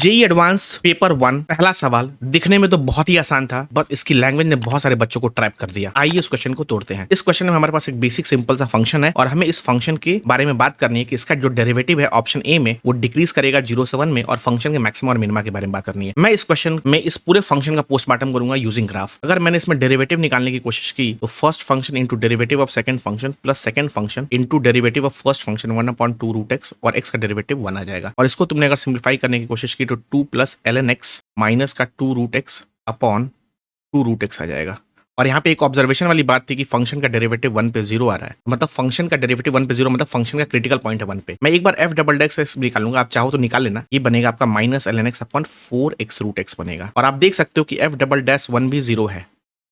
JEE advance paper 1 पहला सवाल दिखने में तो बहुत ही आसान था, बस इसकी लैंग्वेज ने बहुत सारे बच्चों को ट्रैप कर दिया। आइए इस क्वेश्चन को तोड़ते हैं। इस क्वेश्चन में हमारे पास एक बेसिक सिंपल सा फंक्शन है और हमें इस फंक्शन के बारे में बात करनी है कि इसका जो डेरिवेटिव है ऑप्शन ए में वो डिक्रीज करेगा 0 से 1 में, और फंक्शन के मैक्सिमम और मिनिमा के बारे में बात करनी है। मैं इस क्वेश्चन में इस पूरे फंक्शन का पोस्टमार्टम करूंगा यूजिंग ग्राफ। अगर मैंने इसमें डेरिवेटिव निकालने की कोशिश की तो first function into derivative of second function plus second function into derivative of first function 1/2 root X, और एक्स का डेरिवेटिव 1 आ जाएगा। और इसको तुमने अगर सिंप्लीफाई करने की कोशिश की तो 2 प्लस ln x माइनस का 2 root x upon 2 root x आ जाएगा। और यहाँ पे एक ऑब्जर्वेशन वाली बात थी कि फंक्शन का डेरिवेटिव 1 पे 0 आ रहा है, मतलब फंक्शन का डेरिवेटिव 1 पे 0 मतलब फंक्शन का क्रिटिकल पॉइंट है 1 पे। मैं एक बार f डबल डेक्स एक्स निकालूंगा, आप चाहो तो निकाल लेना। ये बनेगा आपका minus ln x upon 4x root x बनेगा। और आप देख सकते हो कि f डबल डैश 1 भी 0 है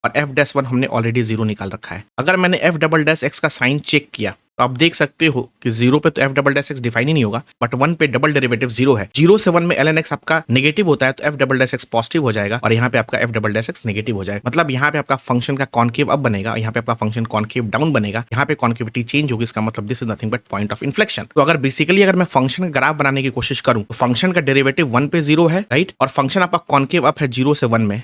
और f डैश 1 हमने ऑलरेडी 0 निकाल रखा है। अगर मैंने f डबल डैश x का साइन चेक किया तो आप देख सकते हो कि 0 पे तो f double dash x define ही नहीं होगा, बट 1 पे डबल डेरिवेटिव 0 है। 0 से 1 में ln x आपका नेगेटिव होता है तो f double dash x positive हो जाएगा और यहाँ पे आपका f double dash x negative हो जाएगा। मतलब यहाँ पे आपका फंक्शन का कॉन्केव अप बनेगा, यहाँ पे आपका फंक्शन कॉन्केव डाउन बनेगा, यहाँ पे कॉन्केविटी चेंज होगी। इसका मतलब this is nothing but point of inflection. तो अगर बेसिकली अगर मैं फंक्शन का ग्राफ बनाने की कोशिश करूं तो फंक्शन का डेरिवेटिव 1 पे 0 है, राइट, और फंक्शन आपका कॉन्केव अप है 0 से 1 में,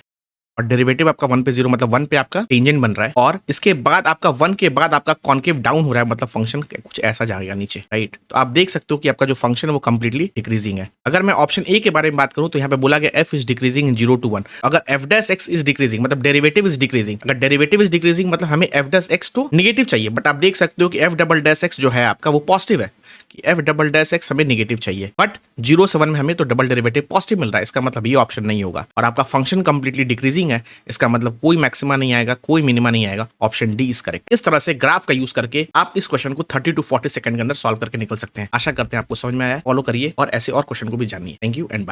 और डेरिवेटिव आपका 1 पे 0 मतलब 1 पे आपका टेंजेंट बन रहा है, और इसके बाद आपका 1 के बाद आपका कॉन्केव डाउन हो रहा है, मतलब फंक्शन कुछ ऐसा जाएगा नीचे, राइट। तो आप देख सकते हो कि आपका जो फंक्शन है वो कंप्लीटली डिक्रीजिंग है। अगर मैं ऑप्शन ए के बारे में बात करूं तो यहाँ पे बोला गया f is decreasing in 0 to 1। अगर f dash x is decreasing मतलब डेरिवेटिव इज डिक्रीजिंग, अगर डेरिवेटिव इज डिक्रीजिंग मतलब हमें f डैश x तो नेगेटिव चाहिए, बट आप देख सकते हो कि f डबल डैश x जो है आपका वो पॉजिटिव है, कि f डबल डैश x हमें नेगेटिव चाहिए, बट 0 से 1 में हमें तो डबल डेरिवेटिव पॉजिटिव मिल रहा है। इसका मतलब ये ऑप्शन नहीं होगा और आपका फंक्शन कंप्लीटली डिक्रीजिंग है। इसका मतलब कोई मैक्सिमा नहीं आएगा, कोई मिनिमा नहीं आएगा। Option D is correct. इस तरह से ग्राफ का यूज करके आप इस क्वेश्चन को 30 to 40 सेकंड के अंदर सॉल्व करके निकल सकते हैं। आशा करते हैं आपको समझ में आया। फॉलो करिए और ऐसे और क्वेश्चन को भी जानिए। Thank you and bye.